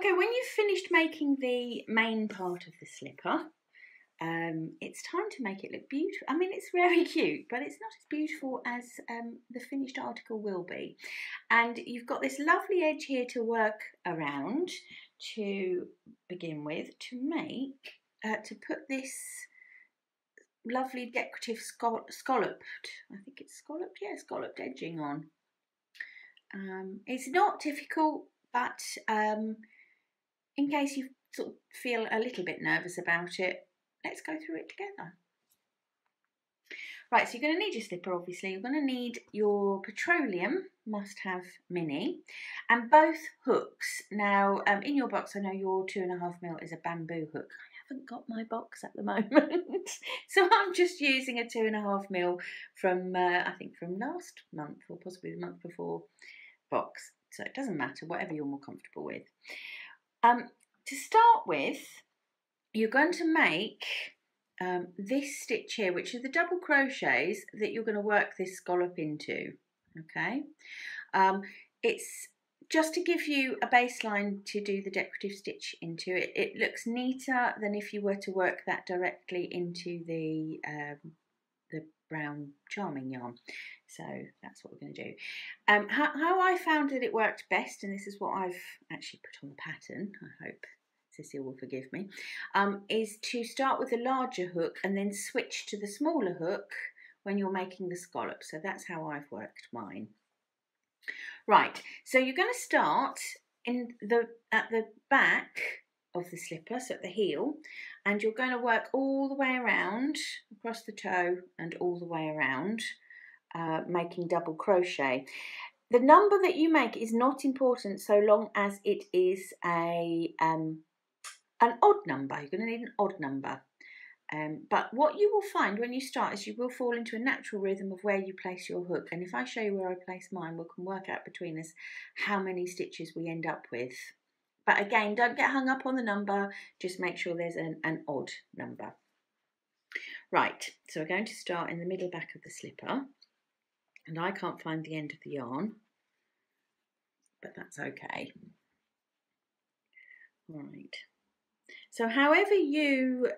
Okay, when you've finished making the main part of the slipper, it's time to make it look beautiful. I mean, it's very cute, but it's not as beautiful as the finished article will be. And you've got this lovely edge here to work around to begin with, to put this lovely decorative scalloped, I think it's scalloped, yeah, scalloped edging on. It's not difficult, but in case you sort of feel a little bit nervous about it, let's go through it together. Right, so you're going to need your slipper, obviously. You're going to need your petroleum must-have mini and both hooks. Now, in your box, I know your 2.5mm is a bamboo hook. I haven't got my box at the moment, so I'm just using a 2.5mm from, I think, from last month or possibly the month before box. So it doesn't matter, whatever you're more comfortable with. To start with, you're going to make this stitch here, which are the double crochets that you're going to work this scallop into. Okay, it's just to give you a baseline to do the decorative stitch into. It looks neater than if you were to work that directly into the brown charming yarn. So that's what we're going to do. How I found that it worked best, and this is what I've actually put on the pattern, I hope Cecile will forgive me, is to start with the larger hook and then switch to the smaller hook when you're making the scallop. So that's how I've worked mine. Right, so you're going to start at the back of the slipper, so at the heel, and you're going to work all the way around, across the toe and all the way around, making double crochet. The number that you make is not important so long as it is an odd number. You're going to need an odd number. But what you will find when you start is you will fall into a natural rhythm of where you place your hook. And if I show you where I place mine, we can work out between us how many stitches we end up with. But again, don't get hung up on the number. Just make sure there's an odd number. Right, so we're going to start in the middle back of the slipper. And I can't find the end of the yarn, but that's okay. All right. So however you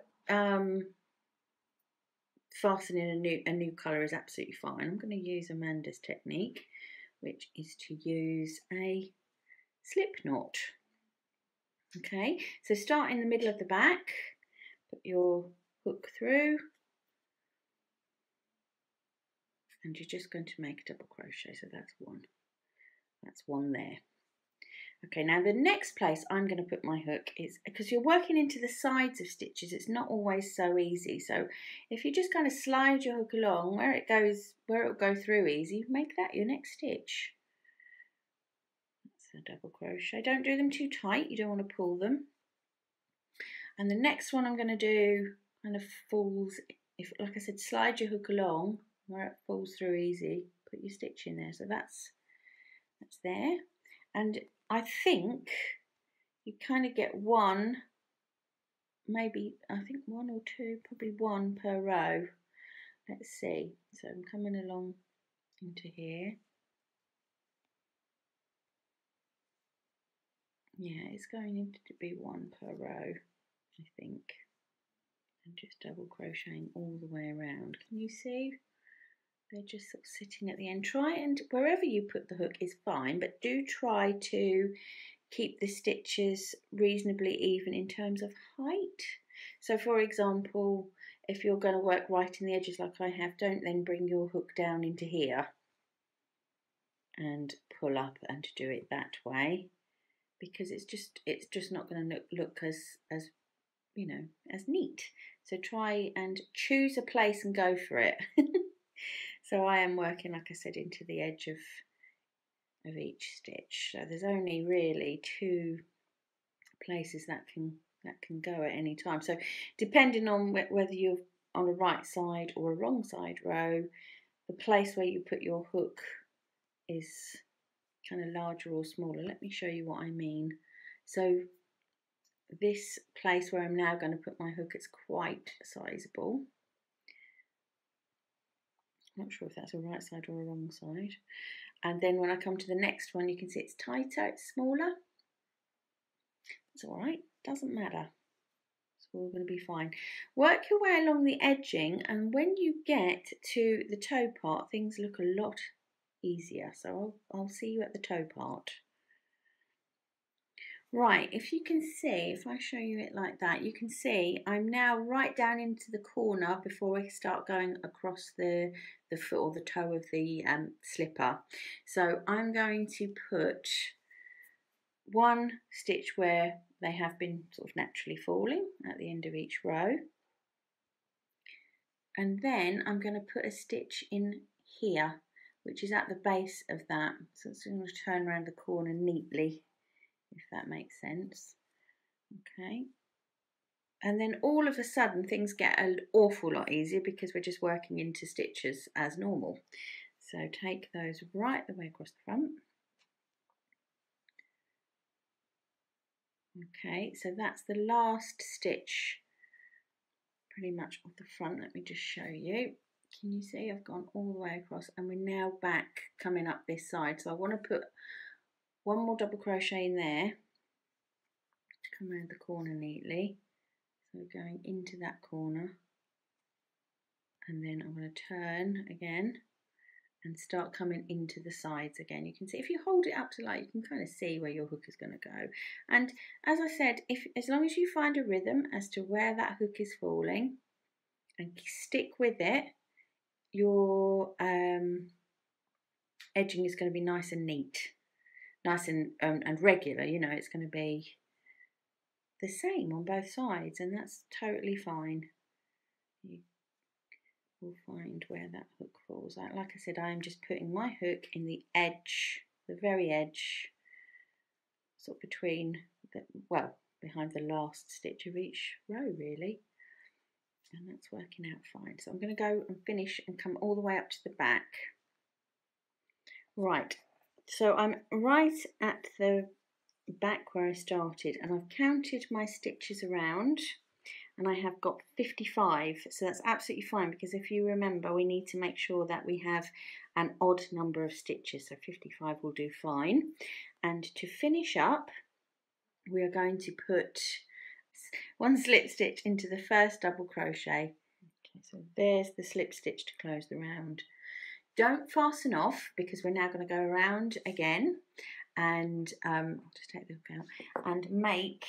fasten in a new colour is absolutely fine. I'm going to use Amanda's technique, which is to use a slip knot. Okay, so start in the middle of the back, put your hook through, and you're just going to make a double crochet. So that's one there. Okay, now the next place I'm going to put my hook is, because you're working into the sides of stitches, it's not always so easy. So if you just kind of slide your hook along where it will go through easy, make that your next stitch. That's a double crochet. Don't do them too tight, you don't want to pull them. And the next one I'm going to do kind of falls, like I said, slide your hook along where it falls through easy, put your stitch in there. So that's there. And I think you kind of get one, maybe, I think one or two, probably one per row. Let's see. So I'm coming along into here. Yeah, it's going to be one per row, I think. And just double crocheting all the way around. Can you see? They're just sort of sitting at the end. Try and wherever you put the hook is fine, but do try to keep the stitches reasonably even in terms of height. So for example, if you're going to work right in the edges like I have, don't then bring your hook down into here and pull up and do it that way, because it's just not going to look as you know, as neat. So try and choose a place and go for it. So I am working, like I said, into the edge of each stitch. So there's only really two places that can go at any time. So depending on whether you're on a right side or a wrong side row, the place where you put your hook is kind of larger or smaller. Let me show you what I mean. So this place where I'm now going to put my hook is quite sizable. Not sure if that's a right side or a wrong side. And then when I come to the next one, you can see it's tighter, it's smaller. It's all right, doesn't matter. It's all going to be fine. Work your way along the edging, and when you get to the toe part, things look a lot easier. So I'll see you at the toe part. Right, if you can see, if I show you it like that, you can see I'm now right down into the corner before I start going across the foot or the toe of the slipper. So I'm going to put one stitch where they have been sort of naturally falling at the end of each row. And then I'm going to put a stitch in here, which is at the base of that. So it's going to turn around the corner neatly, if that makes sense. Okay. And then all of a sudden things get an awful lot easier because we're just working into stitches as normal. So take those right the way across the front. Okay, so that's the last stitch pretty much off the front. Let me just show you. Can you see I've gone all the way across and we're now back coming up this side. So I want to put one more double crochet in there to come around the corner neatly. So we're going into that corner and then I'm going to turn again and start coming into the sides again. You can see if you hold it up to light, you can kind of see where your hook is going to go. And as I said, as long as you find a rhythm as to where that hook is falling and stick with it, your edging is going to be nice and neat, nice and regular. You know, it's going to be the same on both sides, and that's totally fine. You will find where that hook falls out. Like I said, I am just putting my hook in the edge, the very edge, sort of between the, well, behind the last stitch of each row, really. And that's working out fine. So I'm going to go and finish and come all the way up to the back. Right, so I'm right at the back where I started, and I've counted my stitches around, and I have got 55, so that's absolutely fine, because if you remember, we need to make sure that we have an odd number of stitches, so 55 will do fine. And to finish up, we are going to put one slip stitch into the first double crochet. Okay, so there's the slip stitch to close the round. Don't fasten off, because we're now going to go around again, and I'll just take the hook out and make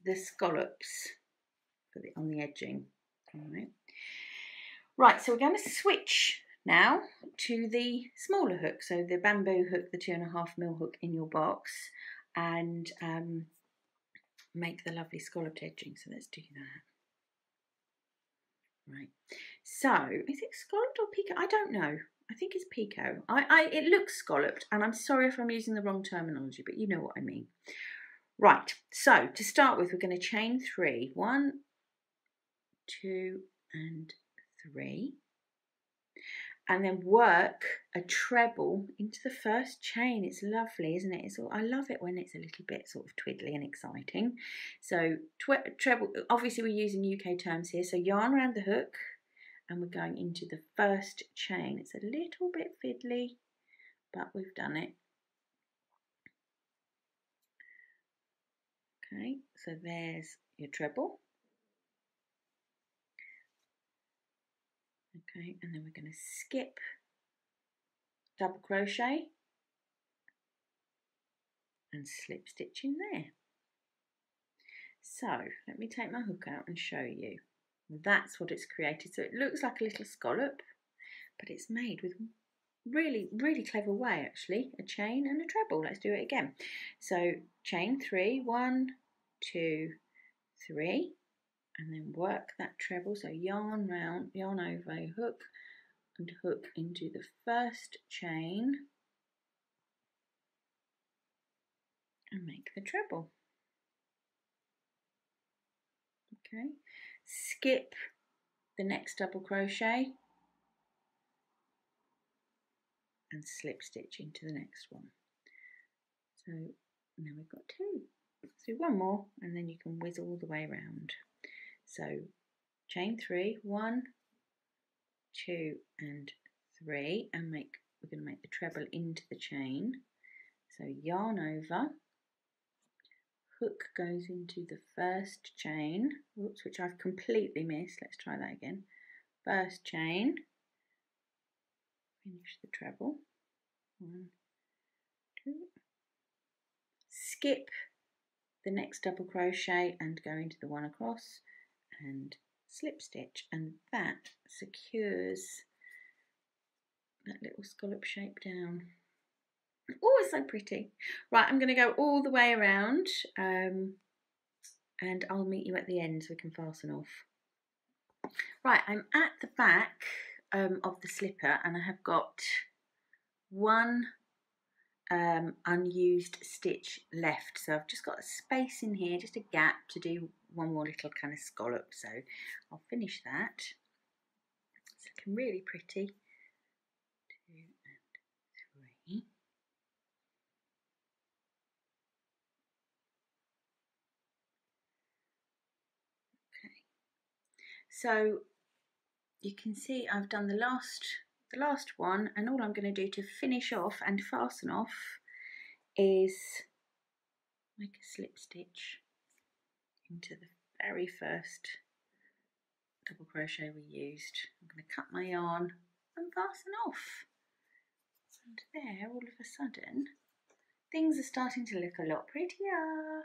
the scallops on the edging. All right. Right, so we're going to switch now to the smaller hook, so the bamboo hook, the 2.5mm hook in your box, and make the lovely scalloped edging. So let's do that. Right, so is it scalloped or picot? I don't know. I think it's picot. It looks scalloped, and I'm sorry if I'm using the wrong terminology, but you know what I mean. Right, so to start with, we're going to chain 3. 1, 2, and 3. And then work a treble into the first chain. It's lovely, isn't it? I love it when it's a little bit sort of twiddly and exciting. So treble, obviously we're using UK terms here. So yarn around the hook, and we're going into the first chain. It's a little bit fiddly, but we've done it. Okay, so there's your treble. Okay, and then we're going to skip double crochet and slip stitch in there. So let me take my hook out and show you. That's what it's created. So it looks like a little scallop, but it's made with really, really clever way actually. A chain and a treble. Let's do it again. So chain 3, 1, 2, 3, and then work that treble. So yarn round, yarn over, hook, and hook into the first chain and make the treble. Okay, skip the next double crochet and slip stitch into the next one. So now we've got 2. Let's do one more, and then you can whiz all the way around. So chain 3, 1, 2, and 3, and we're going to make the treble into the chain. So yarn over, hook goes into the first chain, oops, which I've completely missed. Let's try that again. First chain, finish the treble, 1, 2, skip the next double crochet and go into the one across and slip stitch, and that secures that little scallop shape down. Oh, it's so pretty. Right, I'm going to go all the way around and I'll meet you at the end so we can fasten off. Right, I'm at the back of the slipper and I have got one unused stitch left, so I've just got a space in here, just a gap to do one more little kind of scallop, so I'll finish that. It's looking really pretty. 2 and 3. Okay, so you can see I've done the last one, and all I'm going to do to finish off and fasten off is make a slip stitch into the very first double crochet we used. I'm going to cut my yarn and fasten off, and there all of a sudden things are starting to look a lot prettier.